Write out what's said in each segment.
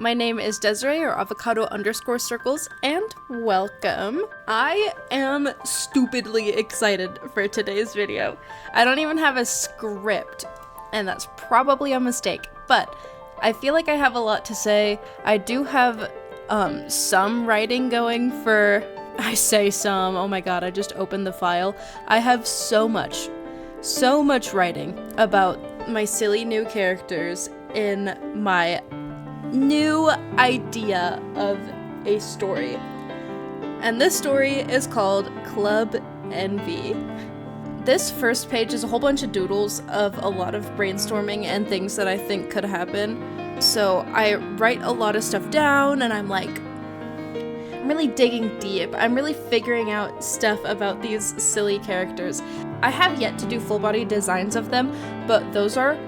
My name is Desiree, or avocado_circles, and welcome. I am stupidly excited for today's video. I don't even have a script, and that's probably a mistake, but I feel like I have a lot to say. I do have some writing going for, I say some, oh my god, I just opened the file. I have so much writing about my silly new characters in my new idea of a story. And this story is called Club Envy. This first page is a whole bunch of doodles of a lot of brainstorming and things that I think could happen. So I write a lot of stuff down and I'm really digging deep. I'm really figuring out stuff about these silly characters. I have yet to do full body designs of them, but those are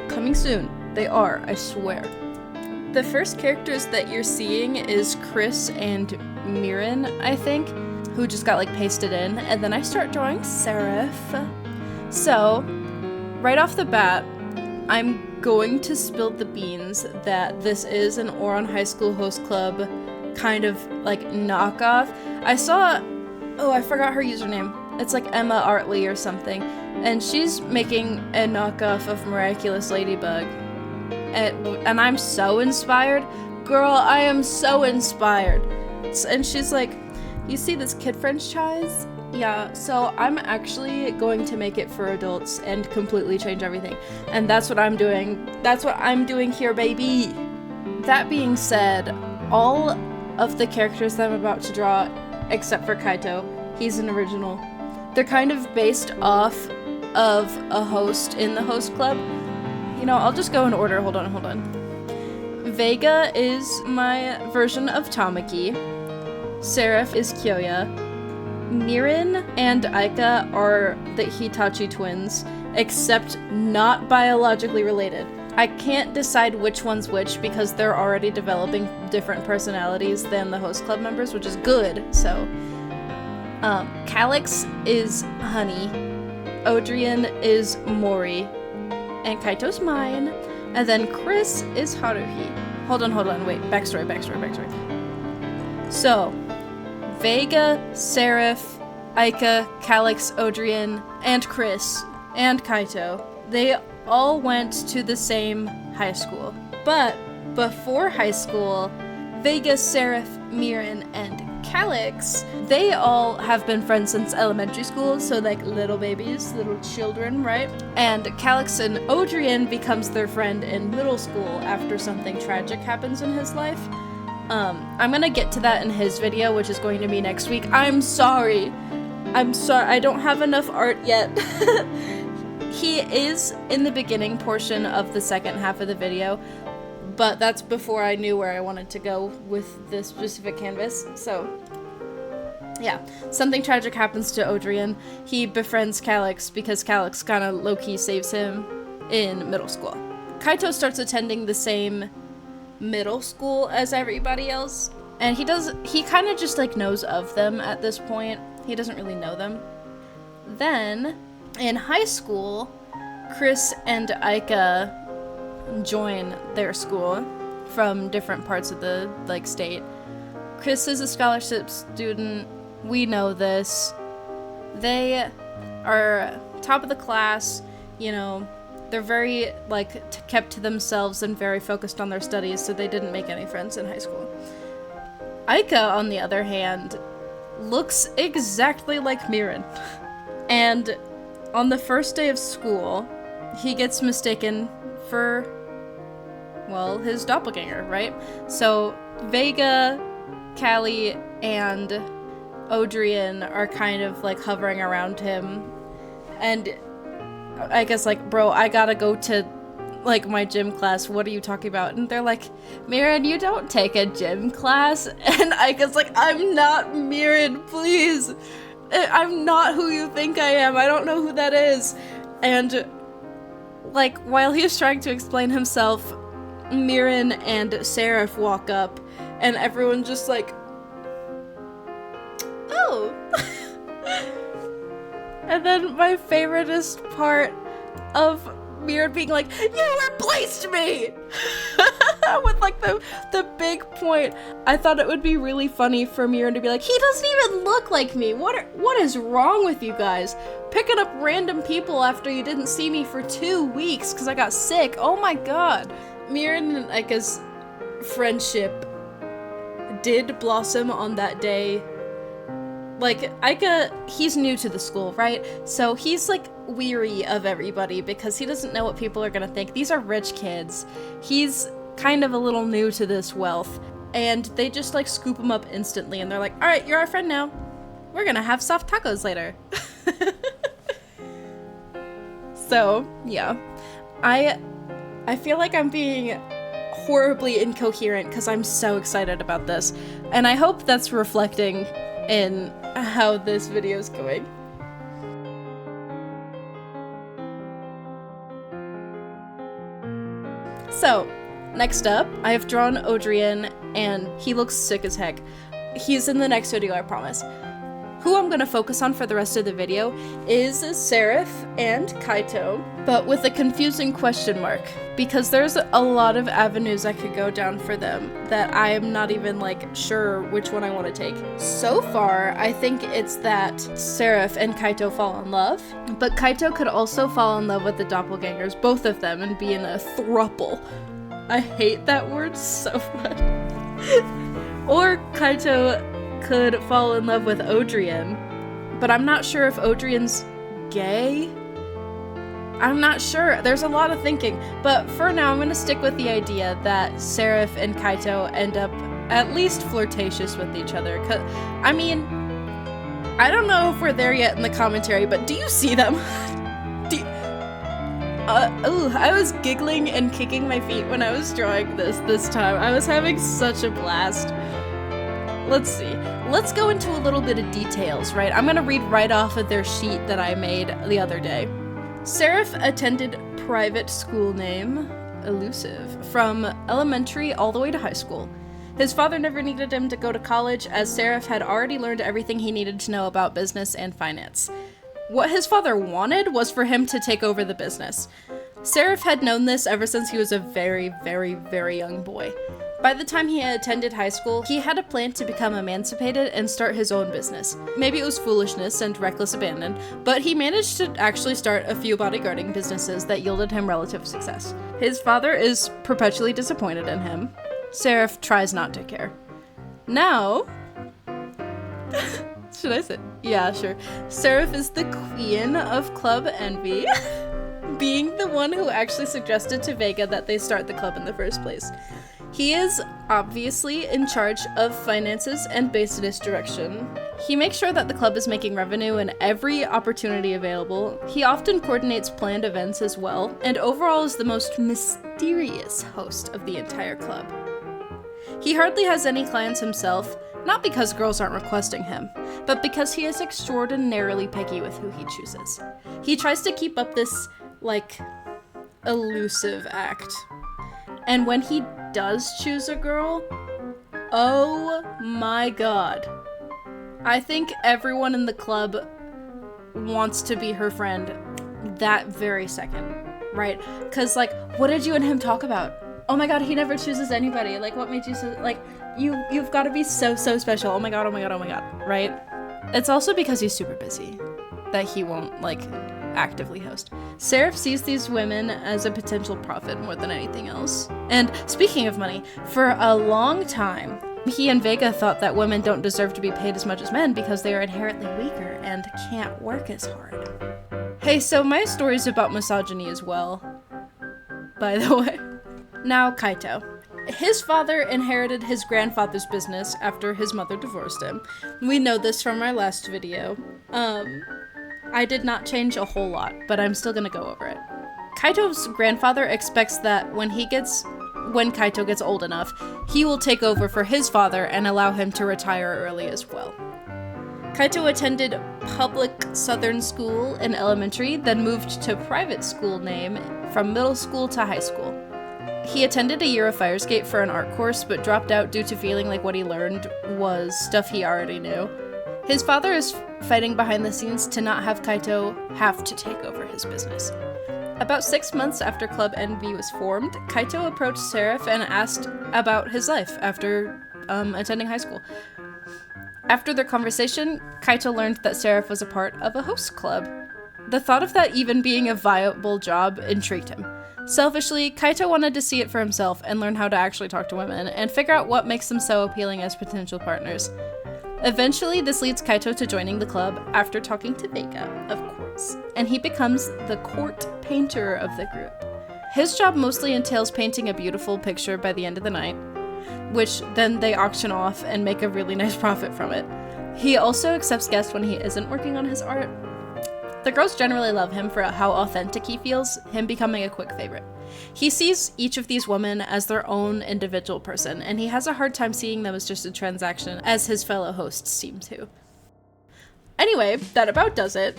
coming soon. They are, I swear. The first characters that you're seeing is Chris and Mirin, I think, who just got pasted in, and then I start drawing Sereph. So, right off the bat, I'm going to spill the beans that this is an Ouran High School Host Club kind of knockoff. I forgot her username. It's Emma Artley or something, and she's making a knockoff of Miraculous Ladybug. And I'm so inspired. Girl, I am so inspired. And she's like, you see this kid franchise? Yeah, so I'm actually going to make it for adults and completely change everything. And that's what I'm doing. That's what I'm doing here, baby. That being said, all of the characters that I'm about to draw, except for Kaito, he's an original. They're kind of based off of a host in the host club. I'll just go in order. Hold on. Vega is my version of Tamaki. Sereph is Kyoya. Mirin and Aika are the Hitachi twins, except not biologically related. I can't decide which one's which because they're already developing different personalities than the host club members, which is good, so. Calyx is Honey. Odrian is Mori. And Kaito's mine. And then Chris is Haruhi. Hold on, wait. Backstory. So, Vega, Sereph, Aika, Calyx, Odrian, and Chris, and Kaito, they all went to the same high school. But before high school, Vega, Sereph, Mirin, and Calyx, they all have been friends since elementary school, so little babies, little children, right? And Calyx and Odrian becomes their friend in middle school after something tragic happens in his life. I'm gonna get to that in his video, which is going to be next week. I'm sorry, I don't have enough art yet. He is in the beginning portion of the second half of the video, but that's before I knew where I wanted to go with this specific canvas, so yeah. Something tragic happens to Odrian. He befriends Calyx because Calyx kind of low-key saves him in middle school. Kaito starts attending the same middle school as everybody else, and he kind of just knows of them at this point. He doesn't really know them. Then, in high school, Chris and Aika join their school from different parts of the state. Chris is a scholarship student. We know this. They are top of the class, they're very kept to themselves and very focused on their studies, so they didn't make any friends in high school. Aika, on the other hand, looks exactly like Mirin. And on the first day of school, he gets mistaken for, his doppelganger, right? So Vega, Callie, and Odrian are kind of hovering around him, and I guess bro, I gotta go to my gym class, what are you talking about? And they're like, Mirin, you don't take a gym class. And Aika's I'm not Mirin, please, I'm not who you think I am, I don't know who that is. And while he's trying to explain himself, Mirin and Sereph walk up, and everyone's just oh. And then my favoriteest part of Mirin being you replaced me! With the point, I thought it would be really funny for Miran to be like, he doesn't even look like me. What is wrong with you guys? Picking up random people after you didn't see me for 2 weeks because I got sick. Oh my god. Miran and Aika's friendship did blossom on that day. Like, Aika, he's new to the school, right? So he's, like, weary of everybody because he doesn't know what people are gonna think. These are rich kids. He's kind of a little new to this wealth. And they just, like, scoop him up instantly, and they're like, alright, you're our friend now. We're gonna have soft tacos later. So, yeah. I feel like I'm being horribly incoherent because I'm so excited about this. And I hope that's reflecting in how this video is going. So, next up, I have drawn Odrian, and he looks sick as heck. He's in the next video, I promise. Who I'm gonna focus on for the rest of the video is Sereph and Kaito, but with a confusing question mark, because there's a lot of avenues I could go down for them that I am not even, like, sure which one I want to take. So far, I think it's that Sereph and Kaito fall in love, but Kaito could also fall in love with the doppelgangers, both of them, and be in a throuple. I hate that word so much. Or Kaito could fall in love with Odrian, but I'm not sure if Odrian's gay. I'm not sure. There's a lot of thinking, but for now I'm gonna stick with the idea that Sereph and Kaito end up at least flirtatious with each other. I mean, I don't know if we're there yet in the commentary, but do you see them? I was giggling and kicking my feet when I was drawing this time. I was having such a blast. Let's see. Let's go into a little bit of details, right? I'm gonna read right off of their sheet that I made the other day. Sereph attended private school name, elusive, from elementary all the way to high school. His father never needed him to go to college, as Sereph had already learned everything he needed to know about business and finance. What his father wanted was for him to take over the business. Sereph had known this ever since he was a very, very, very young boy. By the time he attended high school, he had a plan to become emancipated and start his own business. Maybe it was foolishness and reckless abandon, but he managed to actually start a few bodyguarding businesses that yielded him relative success. His father is perpetually disappointed in him. Sereph tries not to care. Now... should I say? Yeah, sure. Sereph is the queen of Club Envy, being the one who actually suggested to Vega that they start the club in the first place. He is obviously in charge of finances and business direction. He makes sure that the club is making revenue in every opportunity available. He often coordinates planned events as well, and overall is the most mysterious host of the entire club. He hardly has any clients himself, not because girls aren't requesting him, but because he is extraordinarily picky with who he chooses. He tries to keep up this, like, elusive act. And when he does choose a girl, oh my god. I think everyone in the club wants to be her friend that very second, right? Because, like, what did you and him talk about? Oh my god, he never chooses anybody. Like, what made you so, like, you've got to be so special. Oh my god, oh my god, oh my god, right? It's also because he's super busy that he won't, like, actively host. Sereph sees these women as a potential profit more than anything else. And speaking of money, for a long time, he and Vega thought that women don't deserve to be paid as much as men because they are inherently weaker and can't work as hard. Hey, so my story's about misogyny as well, by the way. Now, Kaito. His father inherited his grandfather's business after his mother divorced him. We know this from our last video. I did not change a whole lot, but I'm still gonna go over it. Kaito's grandfather expects that when Kaito gets old enough, he will take over for his father and allow him to retire early as well. Kaito attended public southern school in elementary, then moved to private school name from middle school to high school. He attended a year of fire escape for an art course, but dropped out due to feeling like what he learned was stuff he already knew. His father is fighting behind the scenes to not have Kaito have to take over his business. About 6 months after Club Envy was formed, Kaito approached Seraph and asked about his life after attending high school. After their conversation, Kaito learned that Seraph was a part of a host club. The thought of that even being a viable job intrigued him. Selfishly, Kaito wanted to see it for himself and learn how to actually talk to women and figure out what makes them so appealing as potential partners. Eventually, this leads Kaito to joining the club after talking to Vega, of course, and he becomes the court painter of the group. His job mostly entails painting a beautiful picture by the end of the night, which then they auction off and make a really nice profit from it. He also accepts guests when he isn't working on his art. The girls generally love him for how authentic he feels, him becoming a quick favorite. He sees each of these women as their own individual person, and he has a hard time seeing them as just a transaction, as his fellow hosts seem to. Anyway, that about does it.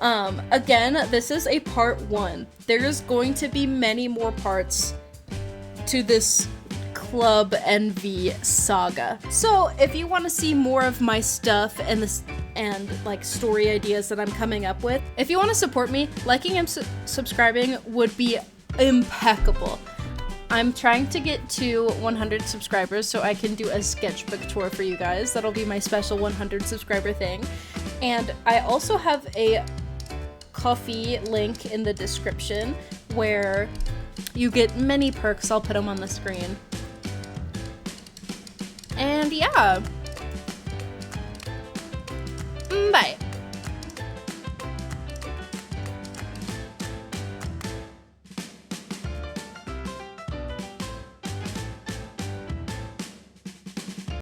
Again, this is a part 1. There's going to be many more parts to this Club Envy saga. So if you want to see more of my stuff and like story ideas that I'm coming up with, if you want to support me, liking and subscribing would be impeccable. I'm trying to get to 100 subscribers so I can do a sketchbook tour for you guys. That'll be my special 100 subscriber thing. And I also have a Ko-fi link in the description where you get many perks. I'll put them on the screen. And yeah,